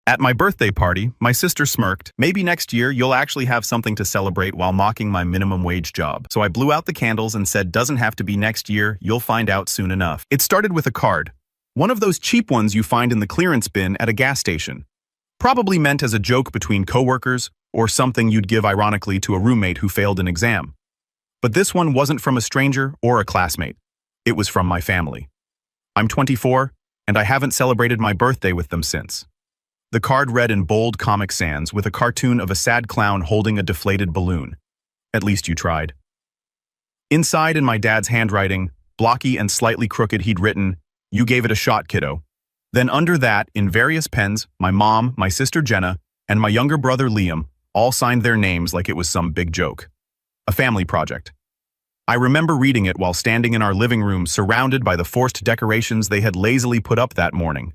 At my birthday party, my sister smirked. Maybe next year you'll actually have something to celebrate while mocking my minimum wage job. So I blew out the candles and said, doesn't have to be next year, you'll find out soon enough. It started with a card. One of those cheap ones you find in the clearance bin at a gas station. Probably meant as a joke between coworkers or something you'd give ironically to a roommate who failed an exam. But this one wasn't from a stranger or a classmate. It was from my family. I'm 24, and I haven't celebrated my birthday with them since. The card read in bold Comic Sans with a cartoon of a sad clown holding a deflated balloon. At least you tried. Inside, in my dad's handwriting, blocky and slightly crooked, he'd written, "You gave it a shot, kiddo." Then under that, in various pens, my mom, my sister Jenna, and my younger brother Liam all signed their names like it was some big joke. A family project. I remember reading it while standing in our living room surrounded by the forced decorations they had lazily put up that morning.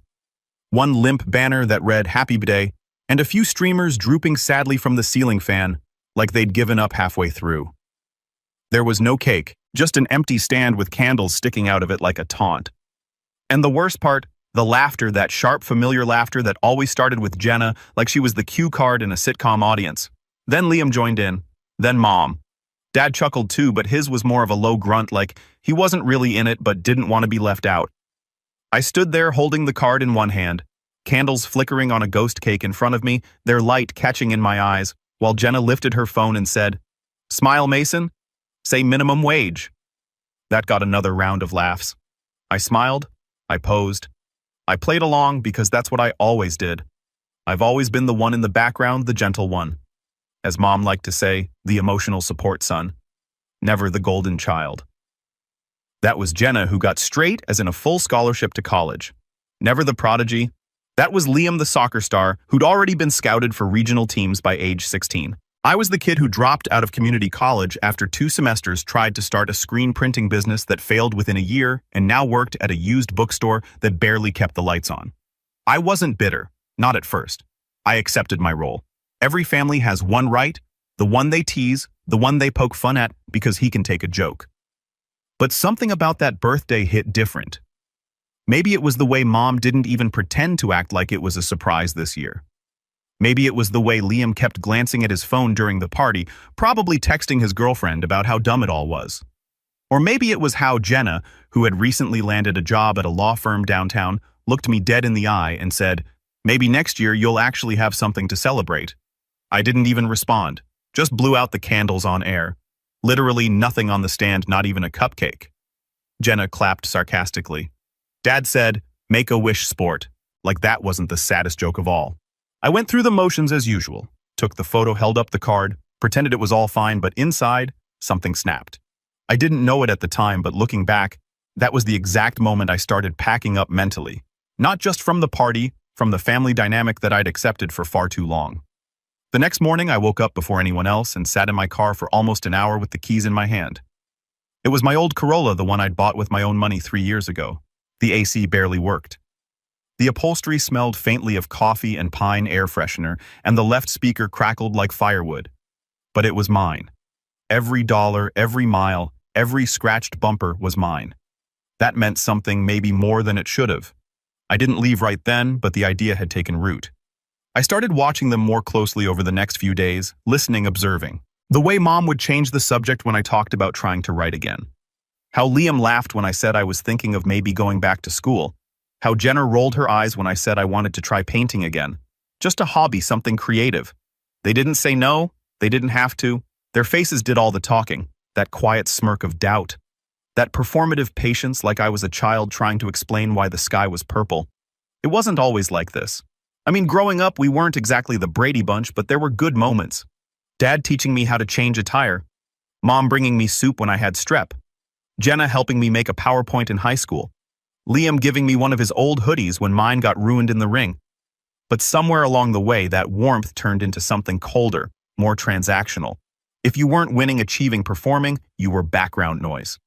One limp banner that read "Happy Day," and a few streamers drooping sadly from the ceiling fan, like they'd given up halfway through. There was no cake, just an empty stand with candles sticking out of it like a taunt. And the worst part, the laughter, that sharp, familiar laughter that always started with Jenna like she was the cue card in a sitcom audience. Then Liam joined in. Then Mom. Dad chuckled too, but his was more of a low grunt, like he wasn't really in it but didn't want to be left out. I stood there holding the card in one hand, candles flickering on a ghost cake in front of me, their light catching in my eyes, while Jenna lifted her phone and said, "Smile, Mason. Say minimum wage." That got another round of laughs. I smiled. I posed. I played along because that's what I always did. I've always been the one in the background, the gentle one. As Mom liked to say, the emotional support son. Never the golden child. That was Jenna, who got straight as in a full scholarship to college. Never the prodigy. That was Liam, the soccer star, who'd already been scouted for regional teams by age 16. I was the kid who dropped out of community college after 2 semesters, tried to start a screen printing business that failed within a year, and now worked at a used bookstore that barely kept the lights on. I wasn't bitter, not at first. I accepted my role. Every family has one right, the one they tease, the one they poke fun at because he can take a joke. But something about that birthday hit different. Maybe it was the way Mom didn't even pretend to act like it was a surprise this year. Maybe it was the way Liam kept glancing at his phone during the party, probably texting his girlfriend about how dumb it all was. Or maybe it was how Jenna, who had recently landed a job at a law firm downtown, looked me dead in the eye and said, "Maybe next year you'll actually have something to celebrate." I didn't even respond, just blew out the candles on air. Literally nothing on the stand, not even a cupcake. Jenna clapped sarcastically. Dad said, "Make a wish, sport," like that wasn't the saddest joke of all. I went through the motions as usual, took the photo, held up the card, pretended it was all fine, but inside, something snapped. I didn't know it at the time, but looking back, that was the exact moment I started packing up mentally. Not just from the party, from the family dynamic that I'd accepted for far too long. The next morning, I woke up before anyone else and sat in my car for almost an hour with the keys in my hand. It was my old Corolla, the one I'd bought with my own money 3 years ago. The AC barely worked. The upholstery smelled faintly of coffee and pine air freshener, and the left speaker crackled like firewood. But it was mine. Every dollar, every mile, every scratched bumper was mine. That meant something, maybe more than it should have. I didn't leave right then, but the idea had taken root. I started watching them more closely over the next few days, listening, observing. The way Mom would change the subject when I talked about trying to write again. How Liam laughed when I said I was thinking of maybe going back to school. How Jenna rolled her eyes when I said I wanted to try painting again. Just a hobby, something creative. They didn't say no, they didn't have to. Their faces did all the talking, that quiet smirk of doubt. That performative patience, like I was a child trying to explain why the sky was purple. It wasn't always like this. I mean, growing up, we weren't exactly the Brady Bunch, but there were good moments. Dad teaching me how to change a tire. Mom bringing me soup when I had strep. Jenna helping me make a PowerPoint in high school. Liam giving me one of his old hoodies when mine got ruined in the ring. But somewhere along the way, that warmth turned into something colder, more transactional. If you weren't winning, achieving, performing, you were background noise.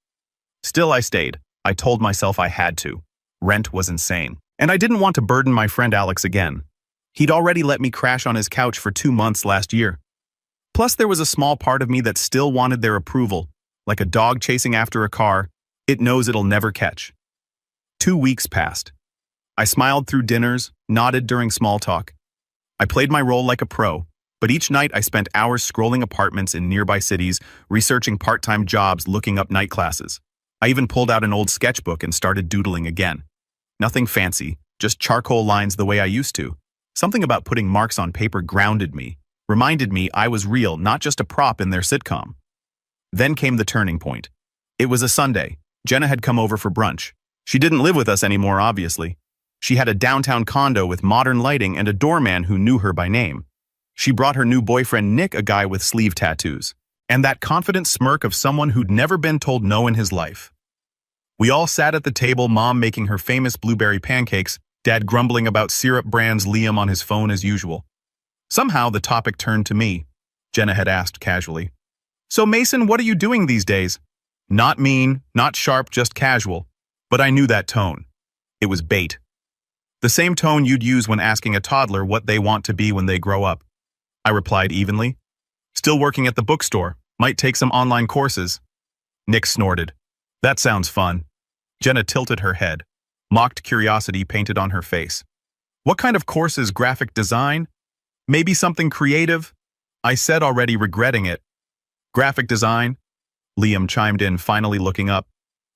Still, I stayed. I told myself I had to. Rent was insane. And I didn't want to burden my friend Alex again. He'd already let me crash on his couch for 2 months last year. Plus, there was a small part of me that still wanted their approval, like a dog chasing after a car. It knows it'll never catch. 2 weeks passed. I smiled through dinners, nodded during small talk, I played my role like a pro, but each night I spent hours scrolling apartments in nearby cities, researching part-time jobs, looking up night classes. I even pulled out an old sketchbook and started doodling again. Nothing fancy, just charcoal lines the way I used to. Something about putting marks on paper grounded me, reminded me I was real, not just a prop in their sitcom. Then came the turning point. It was a Sunday. Jenna had come over for brunch. She didn't live with us anymore, obviously. She had a downtown condo with modern lighting and a doorman who knew her by name. She brought her new boyfriend Nick, a guy with sleeve tattoos, and that confident smirk of someone who'd never been told no in his life. We all sat at the table, Mom making her famous blueberry pancakes, Dad grumbling about syrup brands, Liam on his phone as usual. Somehow the topic turned to me. Jenna had asked casually, "So Mason, what are you doing these days?" Not mean, not sharp, just casual. But I knew that tone. It was bait. The same tone you'd use when asking a toddler what they want to be when they grow up. I replied evenly. "Still working at the bookstore. Might take some online courses." Nick snorted. "That sounds fun." Jenna tilted her head. Mocked curiosity painted on her face. "What kind of courses? Graphic design? Maybe something creative?" I said, already regretting it. "Graphic design?" Liam chimed in, finally looking up.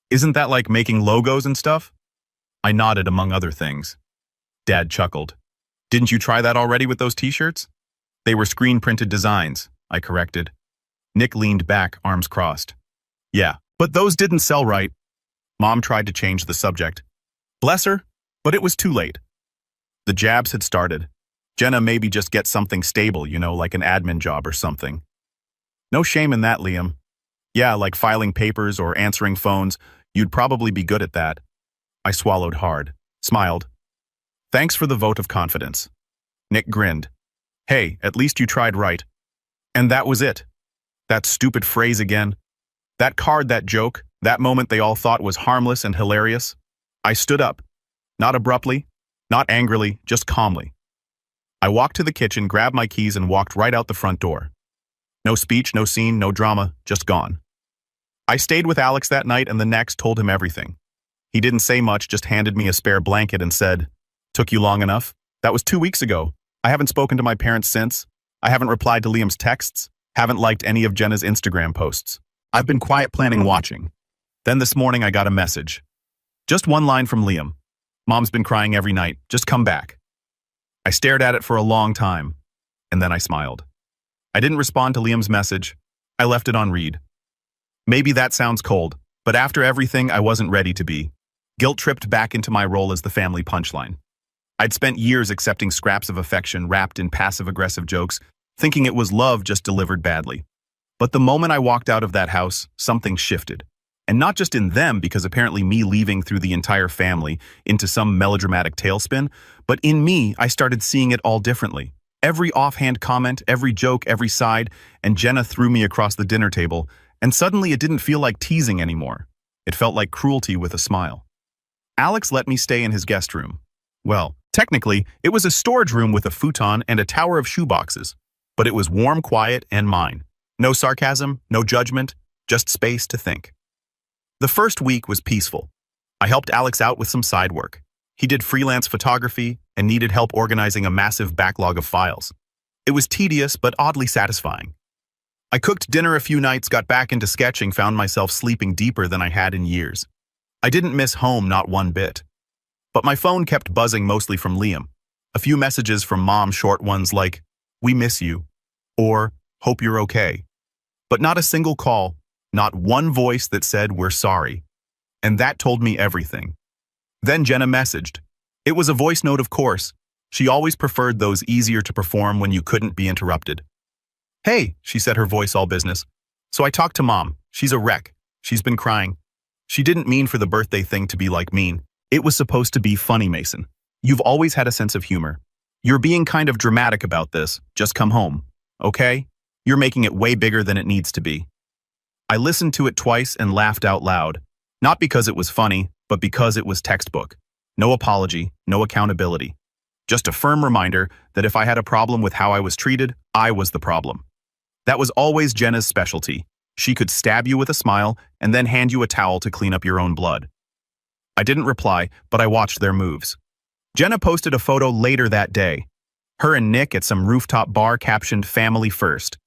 "Isn't that like making logos and stuff?" I nodded, among other things. Dad chuckled. "Didn't you try that already with those t-shirts?" "They were screen-printed designs," I corrected. Nick leaned back, arms crossed. "Yeah, but those didn't sell right." Mom tried to change the subject. Bless her, but it was too late. The jabs had started. Jenna, maybe just get something stable, like an admin job or something. No shame in that, Liam. Yeah, like filing papers or answering phones. You'd probably be good at that. I swallowed hard, smiled. Thanks for the vote of confidence. Nick grinned. Hey, at least you tried right. And that was it. That stupid phrase again. That card, that joke, that moment they all thought was harmless and hilarious. I stood up. Not abruptly, not angrily, just calmly. I walked to the kitchen, grabbed my keys, and walked right out the front door. No speech, no scene, no drama, just gone. I stayed with Alex that night and the next, told him everything. He didn't say much, just handed me a spare blanket and said, "Took you long enough? That was 2 weeks ago. I haven't spoken to my parents since. I haven't replied to Liam's texts, haven't liked any of Jenna's Instagram posts. I've been quiet, planning, watching." Then this morning I got a message. Just one line from Liam. "Mom's been crying every night. Just come back." I stared at it for a long time, and then I smiled. I didn't respond to Liam's message. I left it on read. Maybe that sounds cold, but after everything, I wasn't ready to be. Guilt tripped back into my role as the family punchline. I'd spent years accepting scraps of affection wrapped in passive-aggressive jokes, thinking it was love just delivered badly. But the moment I walked out of that house, something shifted. And not just in them, because apparently me leaving threw the entire family into some melodramatic tailspin, but in me, I started seeing it all differently. Every offhand comment, every joke, every side, and Jenna threw me across the dinner table, and suddenly it didn't feel like teasing anymore. It felt like cruelty with a smile. Alex let me stay in his guest room. Well, technically, it was a storage room with a futon and a tower of shoeboxes, but it was warm, quiet, and mine. No sarcasm, no judgment, just space to think. The first week was peaceful. I helped Alex out with some side work. He did freelance photography and needed help organizing a massive backlog of files. It was tedious but oddly satisfying. I cooked dinner a few nights, got back into sketching, found myself sleeping deeper than I had in years. I didn't miss home, not one bit. But my phone kept buzzing, mostly from Liam. A few messages from Mom, short ones like, "We miss you," or "Hope you're okay." But not a single call, not one voice that said, "We're sorry." And that told me everything. Then Jenna messaged. It was a voice note, of course. She always preferred those, easier to perform when you couldn't be interrupted. "Hey," she said, her voice all business. "So I talked to Mom. She's a wreck. She's been crying. She didn't mean for the birthday thing to be like mean. It was supposed to be funny, Mason. You've always had a sense of humor. You're being kind of dramatic about this. Just come home, okay? You're making it way bigger than it needs to be." I listened to it twice and laughed out loud. Not because it was funny, but because it was textbook. No apology, no accountability. Just a firm reminder that if I had a problem with how I was treated, I was the problem. That was always Jenna's specialty. She could stab you with a smile and then hand you a towel to clean up your own blood. I didn't reply, but I watched their moves. Jenna posted a photo later that day. Her and Nick at some rooftop bar captioned "Family First."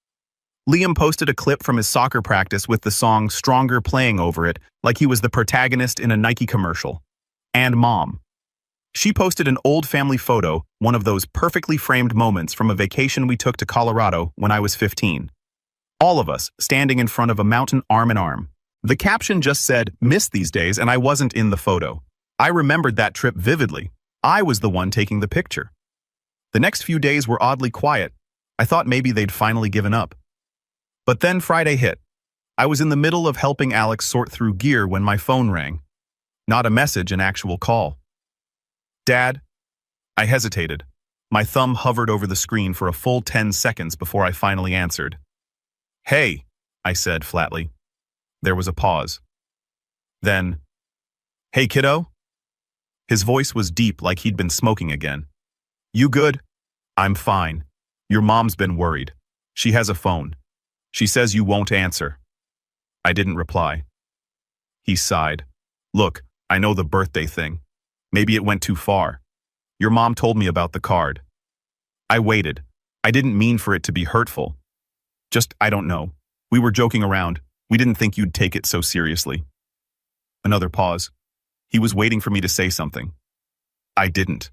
Liam posted a clip from his soccer practice with the song "Stronger" playing over it, like he was the protagonist in a Nike commercial. And Mom. She posted an old family photo, one of those perfectly framed moments from a vacation we took to Colorado when I was 15. All of us, standing in front of a mountain arm in arm. The caption just said, "Miss these days," and I wasn't in the photo. I remembered that trip vividly. I was the one taking the picture. The next few days were oddly quiet. I thought maybe they'd finally given up. But then Friday hit. I was in the middle of helping Alex sort through gear when my phone rang. Not a message, an actual call. "Dad?" I hesitated. My thumb hovered over the screen for a full 10 seconds before I finally answered. "Hey," I said flatly. There was a pause. Then, "Hey, kiddo?" His voice was deep, like he'd been smoking again. "You good?" "I'm fine. Your mom's been worried. She has a phone. She says you won't answer." I didn't reply. He sighed. "Look, I know the birthday thing. Maybe it went too far. Your mom told me about the card." I waited. I didn't mean for it to be hurtful. Just, I don't know. We were joking around. We didn't think you'd take it so seriously. Another pause. He was waiting for me to say something. I didn't.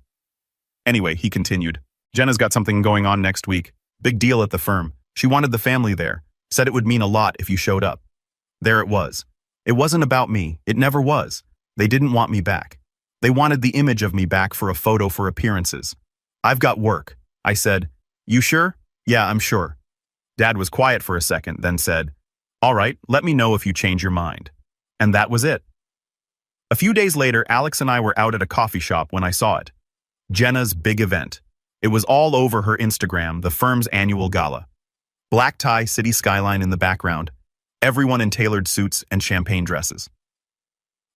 Anyway, he continued. "Jenna's got something going on next week. Big deal at the firm. She wanted the family there. Said it would mean a lot if you showed up." There it was. It wasn't about me. It never was. They didn't want me back. They wanted the image of me back for a photo for appearances. "I've got work," I said. "You sure?" "Yeah, I'm sure." Dad was quiet for a second, then said, "All right, let me know if you change your mind." And that was it. A few days later, Alex and I were out at a coffee shop when I saw it. Jenna's big event. It was all over her Instagram, the firm's annual gala. Black tie, city skyline in the background. Everyone in tailored suits and champagne dresses.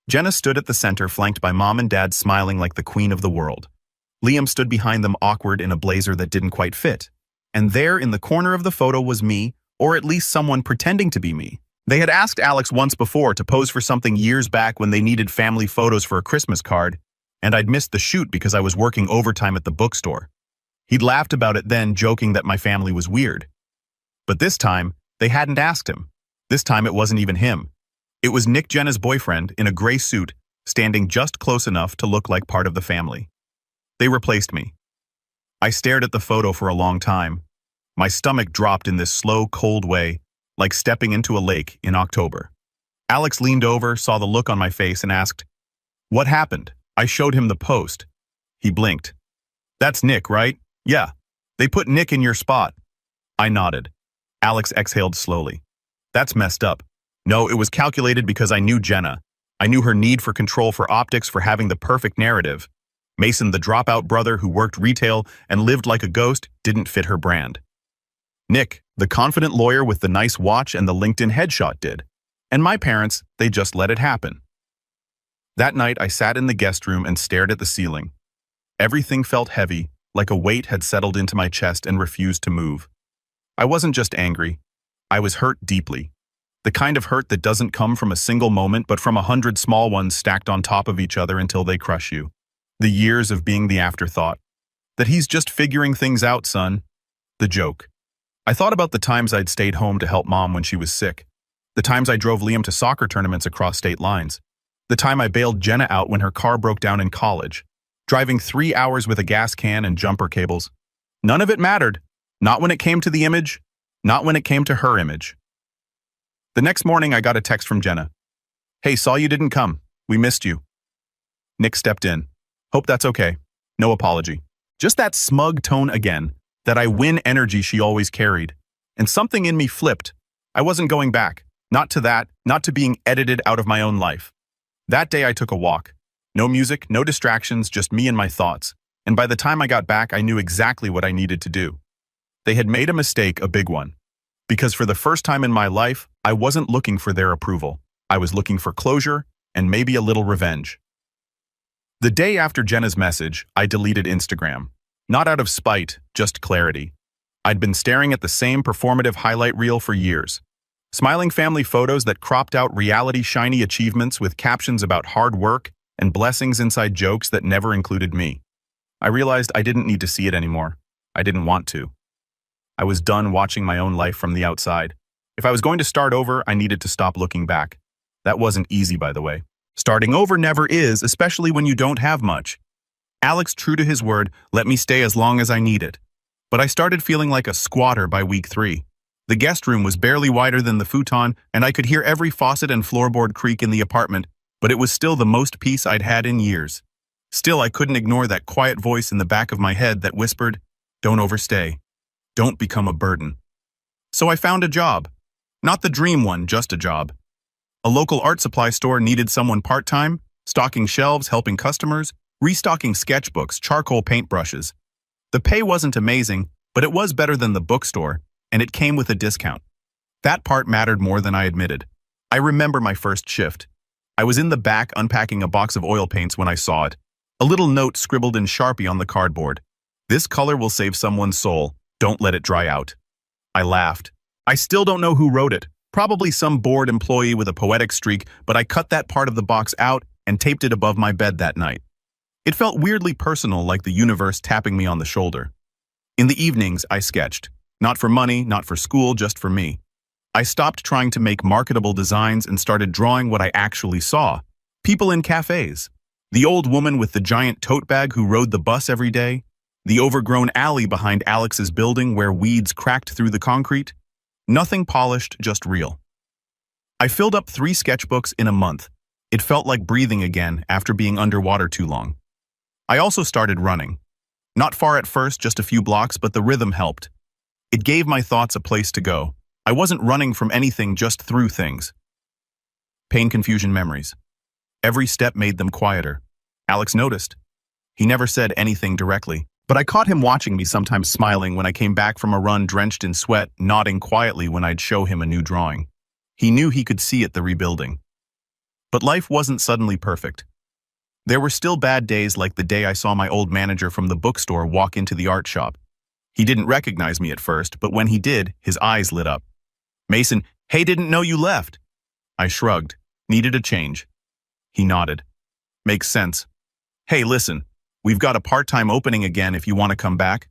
Jenna stood at the center, flanked by Mom and Dad smiling like the queen of the world. Liam stood behind them, awkward in a blazer that didn't quite fit. And there in the corner of the photo was me, or at least someone pretending to be me. They had asked Alex once before to pose for something years back when they needed family photos for a Christmas card, and I'd missed the shoot because I was working overtime at the bookstore. He'd laughed about it then, joking that my family was weird. But this time, they hadn't asked him. This time it wasn't even him. It was Nick, Jenna's boyfriend, in a gray suit, standing just close enough to look like part of the family. They replaced me. I stared at the photo for a long time. My stomach dropped in this slow, cold way, like stepping into a lake in October. Alex leaned over, saw the look on my face, and asked, "What happened?" I showed him the post. He blinked. "That's Nick, right?" "Yeah. They put Nick in your spot." I nodded. Alex exhaled slowly. "That's messed up." "No, it was calculated because I knew Jenna. I knew her need for control, for optics, for having the perfect narrative. Mason, the dropout brother who worked retail and lived like a ghost, didn't fit her brand. Nick, the confident lawyer with the nice watch and the LinkedIn headshot, did. And my parents, they just let it happen. That night, I sat in the guest room and stared at the ceiling. Everything felt heavy, like a weight had settled into my chest and refused to move. I wasn't just angry. I was hurt deeply. The kind of hurt that doesn't come from a single moment, but from 100 small ones stacked on top of each other until they crush you. The years of being the afterthought. That he's just figuring things out, son. The joke. I thought about the times I'd stayed home to help Mom when she was sick. The times I drove Liam to soccer tournaments across state lines. The time I bailed Jenna out when her car broke down in college. Driving 3 hours with a gas can and jumper cables. None of it mattered. Not when it came to the image. Not when it came to her image. The next morning, I got a text from Jenna. "Hey, saw you didn't come. We missed you." Nick stepped in. "Hope that's okay. No apology." Just that smug tone again, that I win energy she always carried. And something in me flipped. I wasn't going back. Not to that, not to being edited out of my own life. That day I took a walk. No music, no distractions, just me and my thoughts. And by the time I got back, I knew exactly what I needed to do. They had made a mistake, a big one. Because for the first time in my life, I wasn't looking for their approval. I was looking for closure and maybe a little revenge. The day after Jenna's message, I deleted Instagram. Not out of spite, just clarity. I'd been staring at the same performative highlight reel for years. Smiling family photos that cropped out reality shiny achievements with captions about hard work and blessings inside jokes that never included me. I realized I didn't need to see it anymore. I didn't want to. I was done watching my own life from the outside. If I was going to start over, I needed to stop looking back. That wasn't easy, by the way. Starting over never is, especially when you don't have much. Alex, true to his word, let me stay as long as I needed. But I started feeling like a squatter by week 3. The guest room was barely wider than the futon, and I could hear every faucet and floorboard creak in the apartment, but it was still the most peace I'd had in years. Still, I couldn't ignore that quiet voice in the back of my head that whispered, "Don't overstay. Don't become a burden." So I found a job. Not the dream one, just a job. A local art supply store needed someone part-time, stocking shelves, helping customers, restocking sketchbooks, charcoal paintbrushes. The pay wasn't amazing, but it was better than the bookstore, and it came with a discount. That part mattered more than I admitted. I remember my first shift. I was in the back unpacking a box of oil paints when I saw it. A little note scribbled in Sharpie on the cardboard. "This color will save someone's soul. Don't let it dry out." I laughed. I still don't know who wrote it. Probably some bored employee with a poetic streak, but I cut that part of the box out and taped it above my bed that night. It felt weirdly personal, like the universe tapping me on the shoulder. In the evenings, I sketched. Not for money, not for school, just for me. I stopped trying to make marketable designs and started drawing what I actually saw. People in cafes. The old woman with the giant tote bag who rode the bus every day. The overgrown alley behind Alex's building where weeds cracked through the concrete. Nothing polished, just real. I filled up 3 sketchbooks in a month. It felt like breathing again after being underwater too long. I also started running. Not far at first, just a few blocks, but the rhythm helped. It gave my thoughts a place to go. I wasn't running from anything, just through things. Pain, confusion, memories. Every step made them quieter. Alex noticed. He never said anything directly, but I caught him watching me, sometimes smiling when I came back from a run drenched in sweat, nodding quietly when I'd show him a new drawing. He knew he could see it, the rebuilding. But life wasn't suddenly perfect. There were still bad days, like the day I saw my old manager from the bookstore walk into the art shop. He didn't recognize me at first, but when he did, his eyes lit up. "Mason, hey, didn't know you left." I shrugged. Needed a change. He nodded. "Makes sense. Hey, listen, we've got a part-time opening again if you want to come back."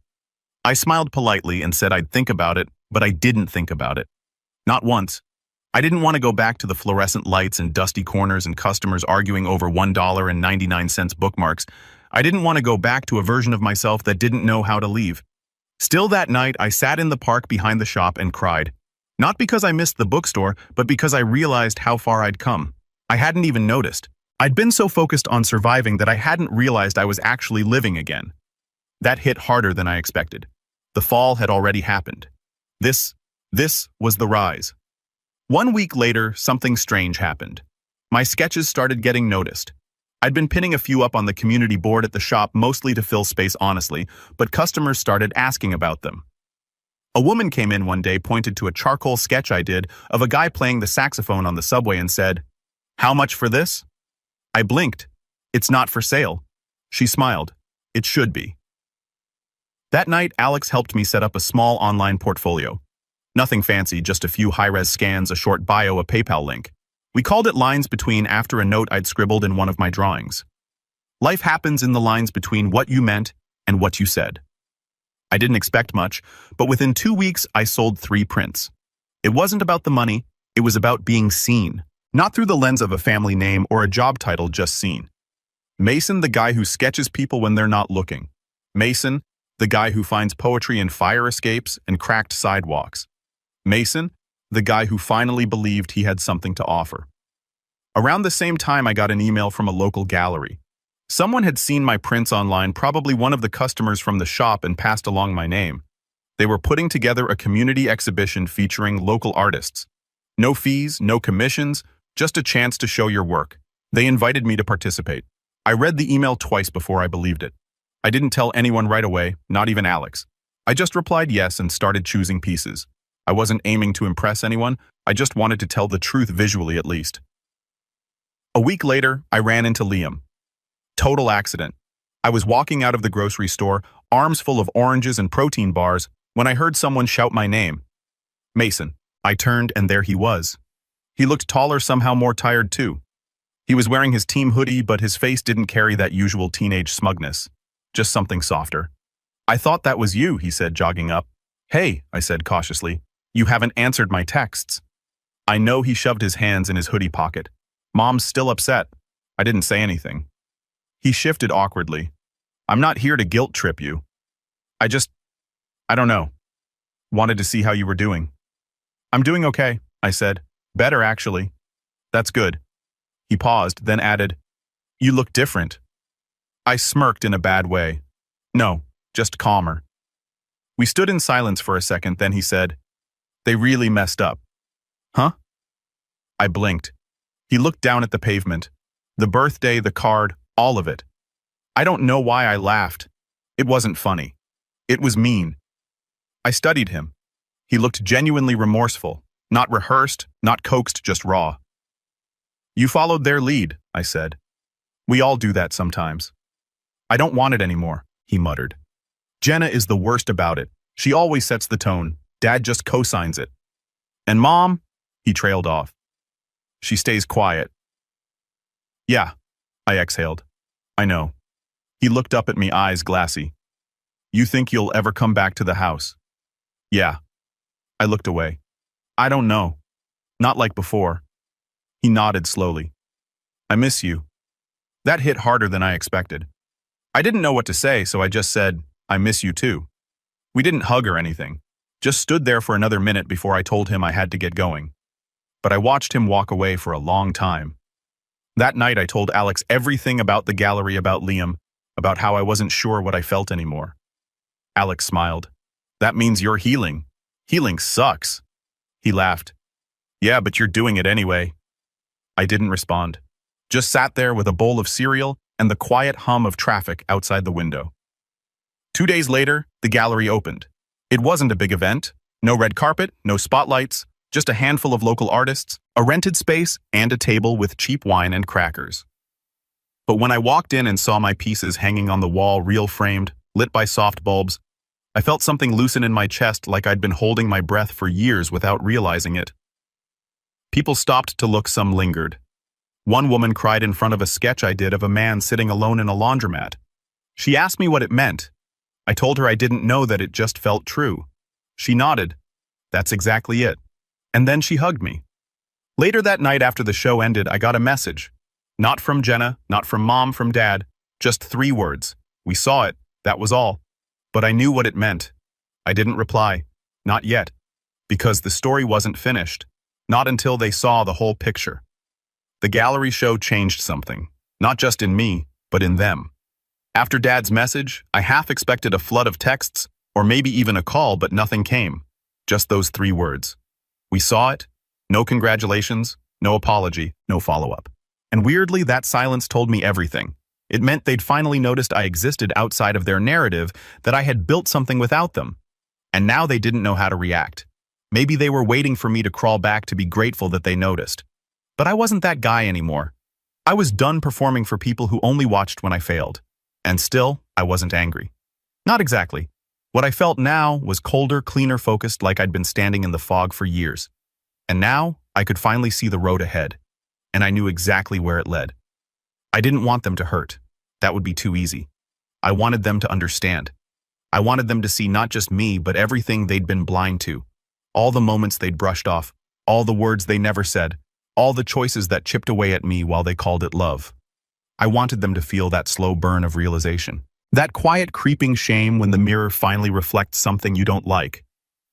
I smiled politely and said I'd think about it, but I didn't think about it. Not once. I didn't want to go back to the fluorescent lights and dusty corners and customers arguing over $1.99 bookmarks. I didn't want to go back to a version of myself that didn't know how to leave. Still, that night, I sat in the park behind the shop and cried. Not because I missed the bookstore, but because I realized how far I'd come. I hadn't even noticed. I'd been so focused on surviving that I hadn't realized I was actually living again. That hit harder than I expected. The fall had already happened. This was the rise. 1 week later, something strange happened. My sketches started getting noticed. I'd been pinning a few up on the community board at the shop, mostly to fill space, honestly, but customers started asking about them. A woman came in one day, pointed to a charcoal sketch I did of a guy playing the saxophone on the subway and said, "How much for this?" I blinked. "It's not for sale." She smiled. "It should be." That night, Alex helped me set up a small online portfolio. Nothing fancy, just a few high-res scans, a short bio, a PayPal link. We called it Lines Between after a note I'd scribbled in one of my drawings. Life happens in the lines between what you meant and what you said. I didn't expect much, but within 2 weeks, I sold 3 prints. It wasn't about the money, it was about being seen. Not through the lens of a family name or a job title, just seen. Mason, the guy who sketches people when they're not looking. Mason, the guy who finds poetry in fire escapes and cracked sidewalks. Mason, the guy who finally believed he had something to offer. Around the same time, I got an email from a local gallery. Someone had seen my prints online, probably one of the customers from the shop, and passed along my name. They were putting together a community exhibition featuring local artists. No fees, no commissions, just a chance to show your work. They invited me to participate. I read the email twice before I believed it. I didn't tell anyone right away, not even Alex. I just replied yes and started choosing pieces. I wasn't aiming to impress anyone, I just wanted to tell the truth visually at least. A week later, I ran into Liam. Total accident. I was walking out of the grocery store, arms full of oranges and protein bars, when I heard someone shout my name. Mason. I turned and there he was. He looked taller, somehow more tired too. He was wearing his team hoodie, but his face didn't carry that usual teenage smugness. Just something softer. I thought that was you, he said, jogging up. Hey, I said cautiously. You haven't answered my texts. I know. He shoved his hands in his hoodie pocket. Mom's still upset. I didn't say anything. He shifted awkwardly. I'm not here to guilt trip you. I don't know. Wanted to see how you were doing. I'm doing okay, I said. Better, actually. That's good. He paused, then added, You look different. I smirked in a bad way. No, just calmer. We stood in silence for a second, then he said, They really messed up. Huh? I blinked. He looked down at the pavement. The birthday, the card, all of it. I don't know why I laughed. It wasn't funny. It was mean. I studied him. He looked genuinely remorseful, not rehearsed, not coaxed, just raw. You followed their lead, I said. We all do that sometimes. I don't want it anymore, he muttered. Jenna is the worst about it. She always sets the tone. Dad just co-signs it. And Mom? He trailed off. She stays quiet. Yeah, I exhaled. I know. He looked up at me, eyes glassy. You think you'll ever come back to the house? Yeah. I looked away. I don't know. Not like before. He nodded slowly. I miss you. That hit harder than I expected. I didn't know what to say, so I just said, I miss you too. We didn't hug or anything. Just stood there for another minute before I told him I had to get going. But I watched him walk away for a long time. That night I told Alex everything about the gallery, about Liam, about how I wasn't sure what I felt anymore. Alex smiled. That means you're healing. Healing sucks. He laughed. Yeah, but you're doing it anyway. I didn't respond. Just sat there with a bowl of cereal and the quiet hum of traffic outside the window. 2 days later, the gallery opened. It wasn't a big event. No red carpet, no spotlights, just a handful of local artists, a rented space, and a table with cheap wine and crackers. But when I walked in and saw my pieces hanging on the wall, real framed, lit by soft bulbs, I felt something loosen in my chest, like I'd been holding my breath for years without realizing it. People stopped to look, some lingered. One woman cried in front of a sketch I did of a man sitting alone in a laundromat. She asked me what it meant. I told her I didn't know, that it just felt true. She nodded. That's exactly it. And then she hugged me. Later that night, after the show ended, I got a message. Not from Jenna, not from Mom, from Dad. Just 3 words. We saw it. That was all. But I knew what it meant. I didn't reply. Not yet. Because the story wasn't finished. Not until they saw the whole picture. The gallery show changed something. Not just in me, but in them. After Dad's message, I half expected a flood of texts, or maybe even a call, but nothing came. Just those 3 words. We saw it. No congratulations, no apology, no follow-up. And weirdly, that silence told me everything. It meant they'd finally noticed I existed outside of their narrative, that I had built something without them. And now they didn't know how to react. Maybe they were waiting for me to crawl back to be grateful that they noticed. But I wasn't that guy anymore. I was done performing for people who only watched when I failed. And still, I wasn't angry. Not exactly. What I felt now was colder, cleaner, focused, like I'd been standing in the fog for years. And now, I could finally see the road ahead. And I knew exactly where it led. I didn't want them to hurt. That would be too easy. I wanted them to understand. I wanted them to see not just me, but everything they'd been blind to. All the moments they'd brushed off, all the words they never said, all the choices that chipped away at me while they called it love. I wanted them to feel that slow burn of realization. That quiet, creeping shame when the mirror finally reflects something you don't like.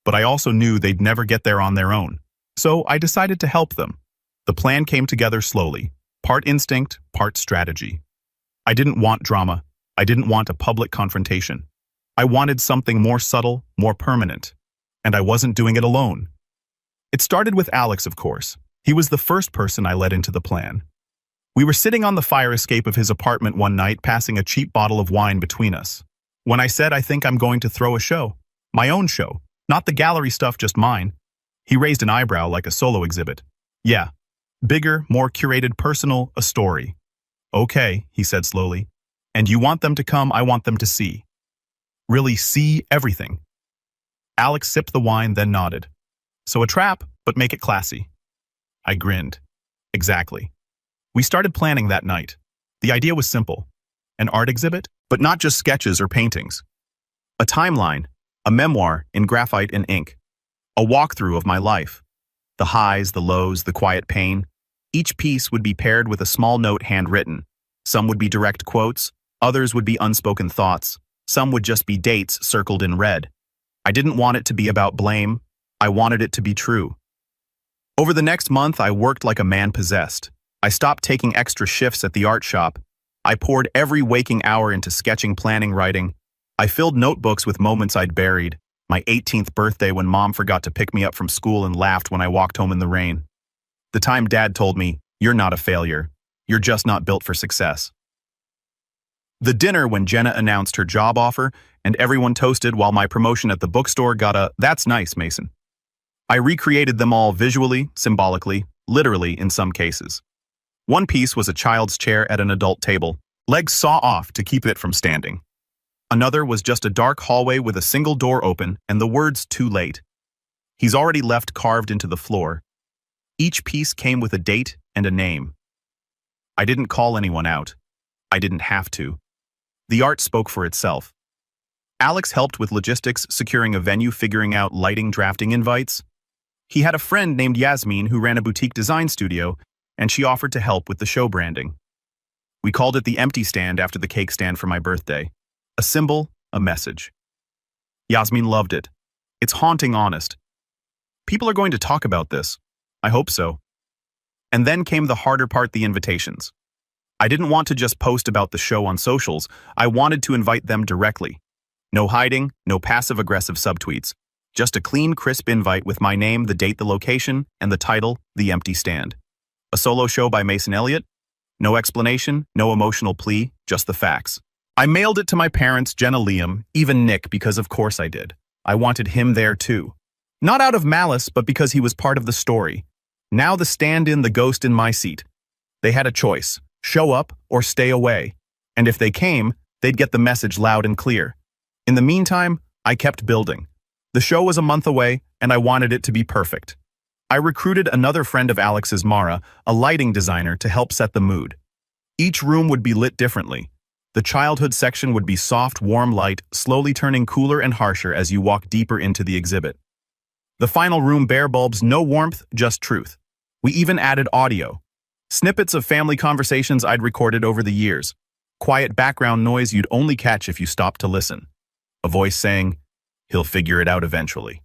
But I also knew they'd never get there on their own. So I decided to help them. The plan came together slowly, part instinct, part strategy. I didn't want drama. I didn't want a public confrontation. I wanted something more subtle, more permanent. And I wasn't doing it alone. It started with Alex, of course. He was the first person I led into the plan. We were sitting on the fire escape of his apartment one night, passing a cheap bottle of wine between us. When I said, I think I'm going to throw a show. My own show. Not the gallery stuff, just mine. He raised an eyebrow like a solo exhibit. Yeah. Bigger, more curated, personal, a story. Okay, he said slowly. And you want them to come, I want them to see. Really see everything. Alex sipped the wine, then nodded. So a trap, but make it classy. I grinned. Exactly. We started planning that night. The idea was simple. An art exhibit, but not just sketches or paintings. A timeline, a memoir in graphite and ink, a walkthrough of my life. The highs, the lows, the quiet pain. Each piece would be paired with a small note handwritten. Some would be direct quotes, others would be unspoken thoughts, some would just be dates circled in red. I didn't want it to be about blame, I wanted it to be true. Over the next month, I worked like a man possessed. I stopped taking extra shifts at the art shop. I poured every waking hour into sketching, planning, writing. I filled notebooks with moments I'd buried. My 18th birthday when Mom forgot to pick me up from school and laughed when I walked home in the rain. The time Dad told me, "You're not a failure. You're just not built for success." The dinner when Jenna announced her job offer and everyone toasted while my promotion at the bookstore got a "That's nice, Mason." I recreated them all visually, symbolically, literally in some cases. One piece was a child's chair at an adult table, legs saw off to keep it from standing. Another was just a dark hallway with a single door open and the words "too late." He's already left carved into the floor. Each piece came with a date and a name. I didn't call anyone out. I didn't have to. The art spoke for itself. Alex helped with logistics, securing a venue, figuring out lighting, drafting invites. He had a friend named Yasmin who ran a boutique design studio, and she offered to help with the show branding. We called it the empty stand after the cake stand for my birthday. A symbol, a message. Yasmin loved it. It's haunting honest. People are going to talk about this. I hope so. And then came the harder part, the invitations. I didn't want to just post about the show on socials. I wanted to invite them directly. No hiding, no passive-aggressive subtweets. Just a clean, crisp invite with my name, the date, the location, and the title, The Empty Stand. A solo show by Mason Elliott? No explanation, no emotional plea, just the facts. I mailed it to my parents, Jenna, Liam, even Nick, because of course I did. I wanted him there too. Not out of malice, but because he was part of the story. Now the stand-in, the ghost in my seat. They had a choice, show up or stay away. And if they came, they'd get the message loud and clear. In the meantime, I kept building. The show was a month away, and I wanted it to be perfect. I recruited another friend of Alex's, Mara, a lighting designer, to help set the mood. Each room would be lit differently. The childhood section would be soft, warm light, slowly turning cooler and harsher as you walk deeper into the exhibit. The final room, bare bulbs, no warmth, just truth. We even added audio. Snippets of family conversations I'd recorded over the years. Quiet background noise you'd only catch if you stopped to listen. A voice saying, "He'll figure it out eventually."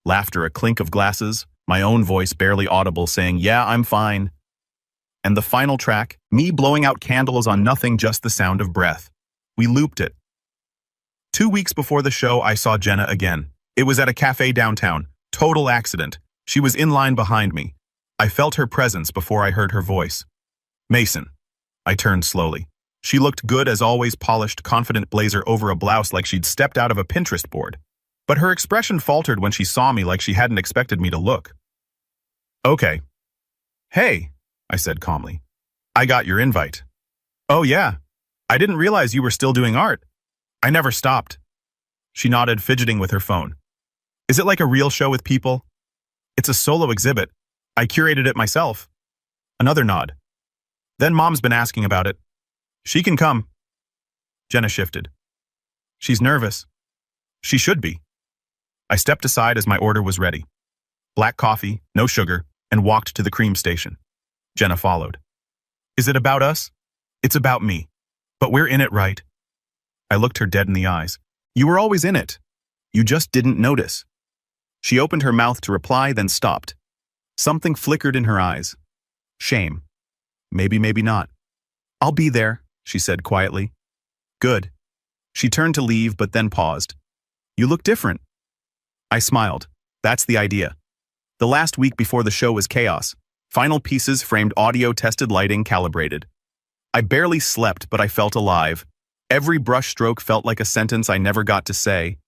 Laughter, a clink of glasses, my own voice barely audible saying, "Yeah, I'm fine." And the final track, me blowing out candles on nothing, just the sound of breath. We looped it. 2 weeks before the show, I saw Jenna again. It was at a cafe downtown. Total accident. She was in line behind me. I felt her presence before I heard her voice. "Mason." I turned slowly. She looked good as always, polished, confident blazer over a blouse like she'd stepped out of a Pinterest board. But her expression faltered when she saw me, like she hadn't expected me to look. "Okay." "Hey," I said calmly. "I got your invite." "Oh yeah. I didn't realize you were still doing art." "I never stopped." She nodded, fidgeting with her phone. "Is it like a real show with people?" "It's a solo exhibit. I curated it myself." Another nod. "Then Mom's been asking about it. She can come." Jenna shifted. "She's nervous." "She should be." I stepped aside as my order was ready. Black coffee, no sugar, and walked to the cream station. Jenna followed. "Is it about us?" "It's about me. But we're in it, right?" I looked her dead in the eyes. "You were always in it. You just didn't notice." She opened her mouth to reply, then stopped. Something flickered in her eyes. Shame. Maybe, maybe not. "I'll be there," she said quietly. "Good." She turned to leave, but then paused. "You look different." I smiled. That's the idea. The last week before the show was chaos. Final pieces, framed audio, tested lighting, calibrated. I barely slept, but I felt alive. Every brushstroke felt like a sentence I never got to say.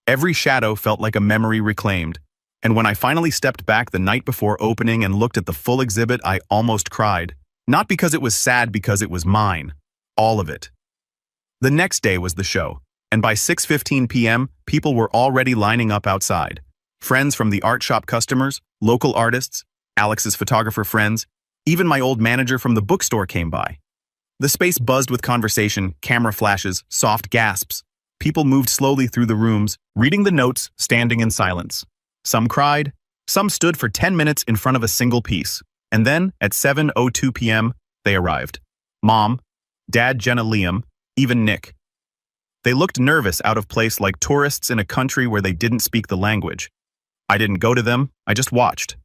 Every shadow felt like a memory reclaimed. And when I finally stepped back the night before opening and looked at the full exhibit, I almost cried. Not because it was sad, because it was mine. All of it. The next day was the show, and by 6:15 p.m., people were already lining up outside. Friends from the art shop, customers, local artists, Alex's photographer friends, even my old manager from the bookstore came by. The space buzzed with conversation, camera flashes, soft gasps. People moved slowly through the rooms, reading the notes, standing in silence. Some cried, some stood for 10 minutes in front of a single piece. And then, at 7:02 p.m., they arrived. Mom, Dad, Jenna, Liam, even Nick. They looked nervous, out of place, like tourists in a country where they didn't speak the language. I didn't go to them, I just watched.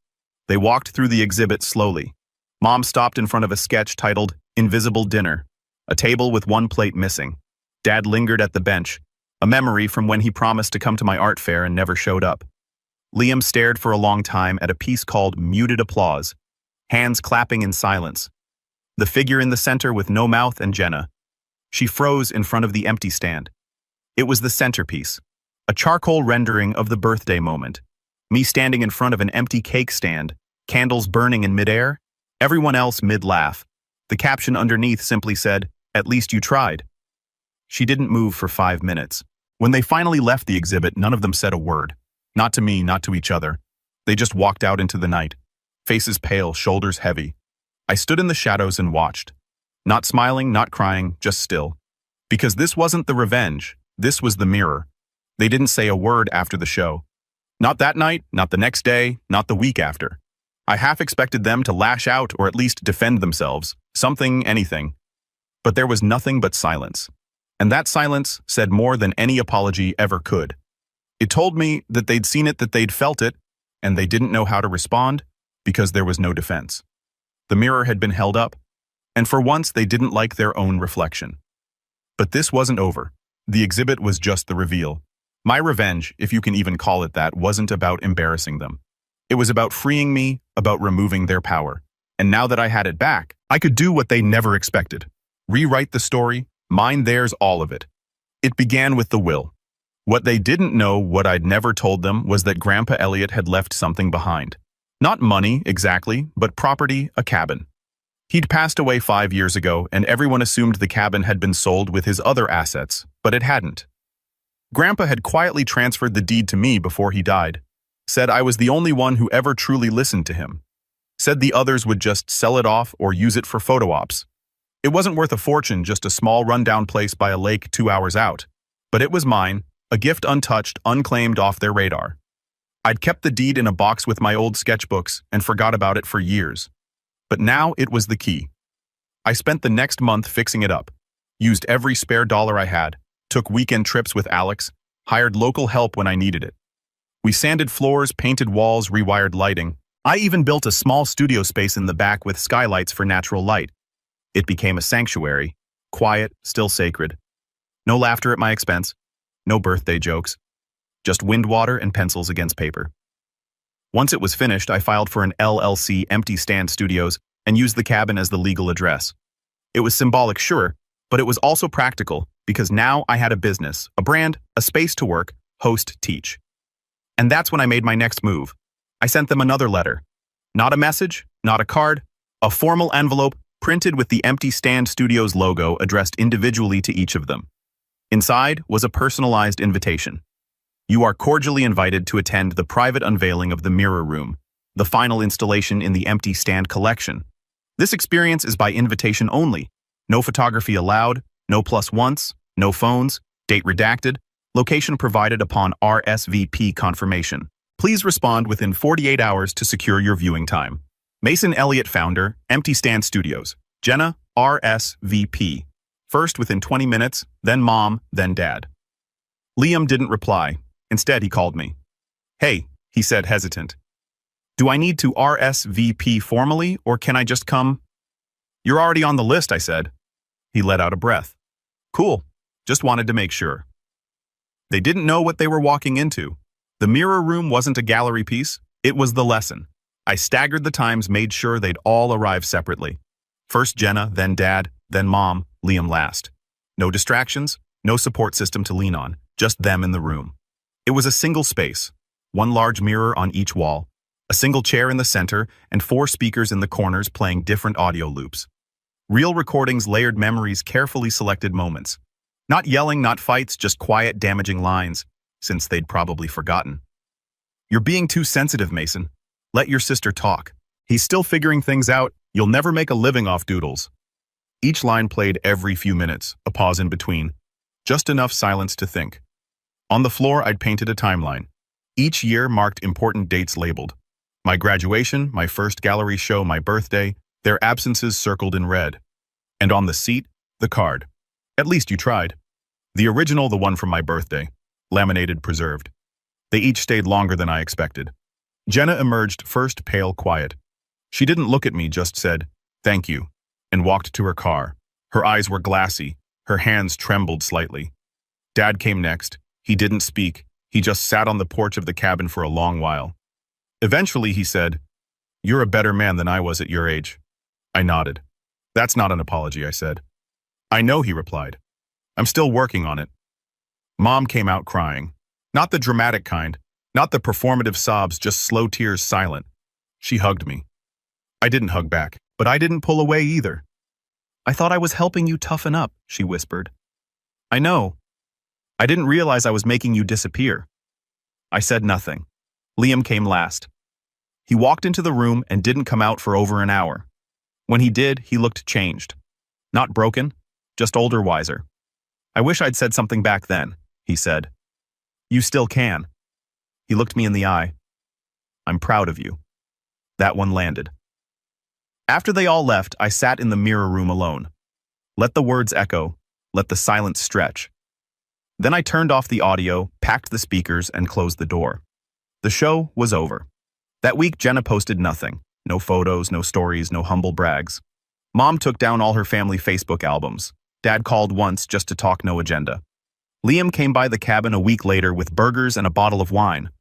They walked through the exhibit slowly. Mom stopped in front of a sketch titled Invisible Dinner, a table with one plate missing. Dad lingered at the bench, a memory from when he promised to come to my art fair and never showed up. Liam stared for a long time at a piece called Muted Applause, hands clapping in silence. The figure in the center with no mouth and Jenna. She froze in front of the empty stand. It was the centerpiece, a charcoal rendering of the birthday moment. Me standing in front of an empty cake stand, candles burning in midair, everyone else mid-laugh. The caption underneath simply said, "At least you tried." She didn't move for 5 minutes. When they finally left the exhibit, none of them said a word. Not to me, not to each other. They just walked out into the night, faces pale, shoulders heavy. I stood in the shadows and watched. Not smiling, not crying, just still. Because this wasn't the revenge, this was the mirror. They didn't say a word after the show. Not that night, not the next day, not the week after. I half expected them to lash out or at least defend themselves, something, anything. But there was nothing but silence. And that silence said more than any apology ever could. It told me that they'd seen it, that they'd felt it, and they didn't know how to respond because there was no defense. The mirror had been held up, and for once they didn't like their own reflection. But this wasn't over. The exhibit was just the reveal. My revenge, if you can even call it that, wasn't about embarrassing them. It was about freeing me, about removing their power. And now that I had it back, I could do what they never expected. Rewrite the story, mine, theirs, all of it. It began with the will. What they didn't know, what I'd never told them, was that Grandpa Elliot had left something behind. Not money, exactly, but property, a cabin. He'd passed away 5 years ago, and everyone assumed the cabin had been sold with his other assets, but it hadn't. Grandpa had quietly transferred the deed to me before he died. Said I was the only one who ever truly listened to him. Said the others would just sell it off or use it for photo ops. It wasn't worth a fortune, just a small rundown place by a lake 2 hours out. But it was mine, a gift untouched, unclaimed, off their radar. I'd kept the deed in a box with my old sketchbooks and forgot about it for years. But now it was the key. I spent the next month fixing it up, used every spare dollar I had, took weekend trips with Alex, hired local help when I needed it. We sanded floors, painted walls, rewired lighting. I even built a small studio space in the back with skylights for natural light. It became a sanctuary, quiet, still sacred. No laughter at my expense, no birthday jokes, just wind water and pencils against paper. Once it was finished, I filed for an LLC, Empty Stand Studios, and used the cabin as the legal address. It was symbolic, sure, but it was also practical, because now I had a business, a brand, a space to work, host, teach. And that's when I made my next move. I sent them another letter. Not a message, not a card, a formal envelope printed with the Empty Stand Studios logo addressed individually to each of them. Inside was a personalized invitation. You are cordially invited to attend the private unveiling of the Mirror Room, the final installation in the Empty Stand collection. This experience is by invitation only. No photography allowed, no plus once, no phones, date redacted, location provided upon RSVP confirmation. Please respond within 48 hours to secure your viewing time. Mason Elliott, founder, Empty Stand Studios. Jenna, RSVP. First within 20 minutes, then Mom, then Dad. Liam didn't reply. Instead, he called me. Hey, he said, hesitant. Do I need to RSVP formally, or can I just come? You're already on the list, I said. He let out a breath. Cool, just wanted to make sure. They didn't know what they were walking into. The Mirror Room wasn't a gallery piece, it was the lesson. I staggered the times, made sure they'd all arrive separately. First Jenna, then Dad, then Mom, Liam last. No distractions, no support system to lean on, just them in the room. It was a single space, one large mirror on each wall, a single chair in the center, and 4 speakers in the corners playing different audio loops. Real recordings, layered memories, carefully selected moments. Not yelling, not fights, just quiet, damaging lines, since they'd probably forgotten. You're being too sensitive, Mason. Let your sister talk. He's still figuring things out. You'll never make a living off doodles. Each line played every few minutes, a pause in between. Just enough silence to think. On the floor, I'd painted a timeline. Each year marked important dates labeled. My graduation, my first gallery show, my birthday, their absences circled in red. And on the seat, the card. At least you tried. The original, the one from my birthday. Laminated, preserved. They each stayed longer than I expected. Jenna emerged first, pale, quiet. She didn't look at me, just said, "Thank you," and walked to her car. Her eyes were glassy. Her hands trembled slightly. Dad came next. He didn't speak. He just sat on the porch of the cabin for a long while. Eventually, he said, "You're a better man than I was at your age." I nodded. "That's not an apology," I said. "I know," he replied. "I'm still working on it." Mom came out crying. Not the dramatic kind, not the performative sobs, just slow tears, silent. She hugged me. I didn't hug back, but I didn't pull away either. "I thought I was helping you toughen up," she whispered. "I know. I didn't realize I was making you disappear." I said nothing. Liam came last. He walked into the room and didn't come out for over an hour. When he did, he looked changed. Not broken, just older, wiser. "I wish I'd said something back then," he said. "You still can." He looked me in the eye. "I'm proud of you." That one landed. After they all left, I sat in the mirror room alone. Let the words echo, let the silence stretch. Then I turned off the audio, packed the speakers, and closed the door. The show was over. That week, Jenna posted nothing. No photos, no stories, no humble brags. Mom took down all her family Facebook albums. Dad called once just to talk, no agenda. Liam came by the cabin a week later with burgers and a bottle of wine.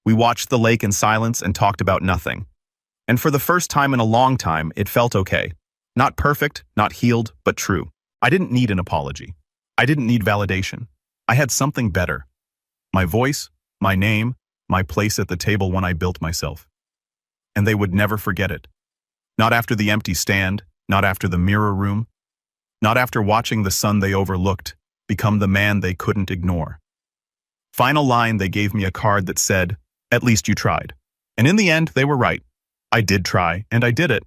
We watched the lake in silence and talked about nothing. And for the first time in a long time, it felt okay. Not perfect, not healed, but true. I didn't need an apology. I didn't need validation. I had something better. My voice, my name, my place at the table when I built myself. And they would never forget it. Not after the empty stand, not after the mirror room, not after watching the son they overlooked become the man they couldn't ignore. Final line, they gave me a card that said, "At least you tried." And in the end, they were right. I did try, and I did it.